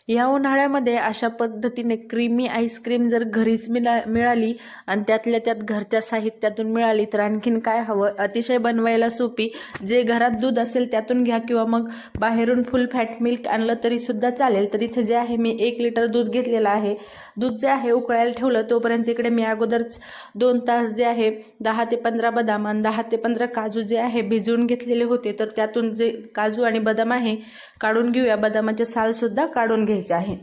या उन्हाळ्यामध्ये अशा पद्धतीने क्रीमी आईस्क्रीम जर घरीच मिळाली आणि त्यातल्या त्यात घरच्या साहित्यातून मिळाली तर आणखीन काय हवं। अतिशय बनवायला सोपी। जे घरात दूध असेल त्यातून घ्या किंवा मग बाहेरून फुल फॅट मिल्क आणलं तरी सुद्धा चालेल। तर इथे जे आहे मी 1 लिटर दूध घेतलेलं आहे। दूध जे आहे उकळायला ठेवलं तोपर्यंत इकडे मी अगोदरच 2 तास जे आहे 10 ते 15 बदाम आणि 10 ते 15 काजू जे आहे भिजवून घेतलेले होते। तर त्यातून जे काजू आणि बदाम आहे काढून घेऊया। बदामाचे साल सुद्धा काढून घ्यायचे आहे।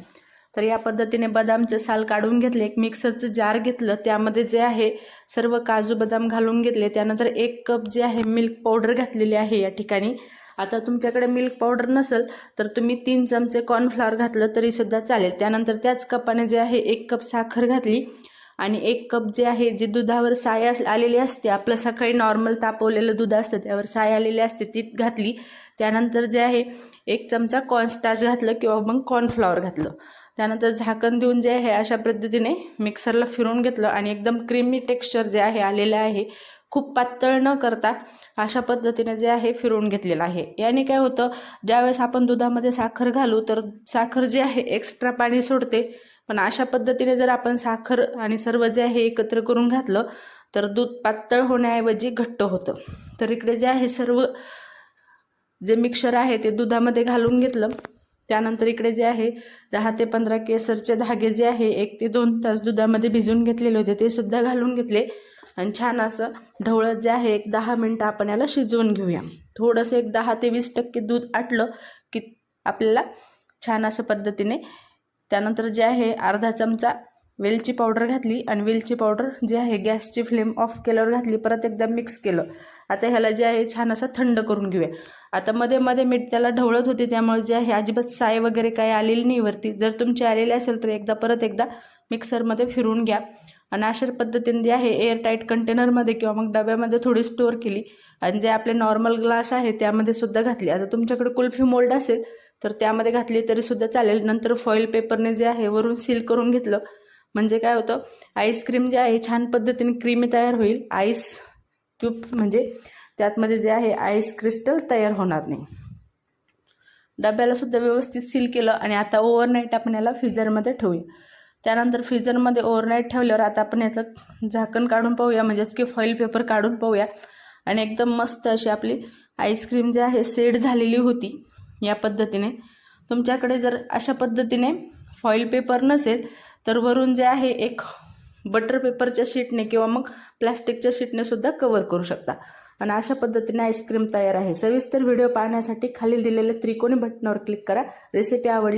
तर या पद्धतीने बदामचे साल काढून घेतले। एक मिक्सरचं जार घेतलं, त्यामध्ये जे आहे सर्व काजू बदाम घालून घेतले। त्यानंतर 1 कप जे आहे मिल्क पावडर घातलेली आहे या ठिकाणी। आता तुमच्याकडे मिल्क पावडर नसेल तर तुम्ही 3 चमचे कॉर्नफ्लॉवर घातलं तरी सुद्धा चालेल। त्यानंतर त्याच कपाने जे आहे 1 कप साखर घातली आणि 1 कप जे आहे जे दुधावर साय आलेली असते, आपलं सकाळी नॉर्मल तापवलेलं दूध असतं त्यावर साय आलेली असते ती घातली। त्यानंतर जे आहे 1 चमचा कॉर्नस्टार्च घातलं किंवा मग कॉर्नफ्लॉवर घातलं। त्यानंतर झाकण देऊन जे आहे अशा पद्धतीने मिक्सरला फिरवून घेतलं आणि एकदम क्रीमी टेक्स्चर जे आहे आलेलं आहे। खूप पातळ न करता अशा पद्धतीने जे आहे फिरवून घेतलेलं आहे। याने काय होतं, ज्यावेळेस आपण दुधामध्ये साखर घालू तर साखर जे आहे एक्स्ट्रा पाणी सोडते, पण अशा पद्धतीने जर आपण साखर आणि सर्व जे आहे एकत्र करून घातलं तर दूध पातळ होण्याऐवजी घट्ट होतं। तर इकडे जे आहे सर्व जे मिक्सचर आहे ते दुधामध्ये घालून घेतलं। त्यानंतर इकडे जे आहे 10 ते 15 केसरचे धागे जे आहे 1 ते 2 तास दुधामध्ये भिजवून घेतलेले होते ते सुद्धा घालून घेतले आणि छान असं ढवळत जे आहे 10 मिनिटं आपण याला शिजवून घेऊया। थोडंसं 10 ते 20% दूध आटलं की आपल्याला छान असं पद्धतीने त्यानंतर जे आहे अर्धा चमचा वेलची पावडर घातली आणि वेलची पावडर जे आहे गॅसची फ्लेम ऑफ केल्यावर घातली। परत एकदा मिक्स केलं। आता ह्याला जे आहे छान असं थंड करून घेऊया। आता मध्ये मध्ये मीठ त्याला ढवळत होते त्यामुळे जे आहे अजिबात साय वगैरे काही आलेली नाही वरती। जर तुमची आलेली असेल तर परत एकदा मिक्सरमध्ये फिरवून घ्या आणि अशा पद्धतीने जे आहे एअर टाईट कंटेनरमध्ये किंवा मग डब्यामध्ये थोडी स्टोअर केली आणि जे आपले नॉर्मल ग्लास आहे त्यामध्ये सुद्धा घातली। आता तुमच्याकडे कुल्फी मोल्ड असेल तर त्यामध्ये घातली तरी सुद्धा चालेल। नंतर फॉईल पेपरने जे आहे वरून सील करून घेतलं म्हणजे काय होतं, आईस्क्रीम जे आहे छान पद्धतीने क्रीमी तयार होईल। आईस क्यूब म्हणजे त्यातमध्ये जे आहे आईस क्रिस्टल तयार होणार नाही। डब्याला सुद्धा व्यवस्थित सील केलं आणि आता ओव्हरनाईट आपण याला फ्रीजरमध्ये ठेवूया। त्यानंतर फ्रीजरमध्ये ओव्हरनाईट ठेवल्यावर आता आपण याचं झाकण काढून पाहूया, म्हणजेच की फॉईल पेपर काढून पाहूया आणि एकदम मस्त अशी आपली आईस्क्रीम जी आहे सेट झालेली होती। या पद्धतीने तुमच्याकडे जर अशा पद्धतीने फॉईल पेपर नसेल तर वरून जे आहे एक बटर पेपरच्या शीटने किंवा मग प्लास्टिकच्या शीटने सुद्धा कव्हर करू शकता आणि अशा पद्धतीने आईस्क्रीम तयार आहे। सविस्तर व्हिडिओ पाहण्यासाठी खाली दिलेल्या त्रिकोणी बटनावर क्लिक करा। रेसिपी आवडली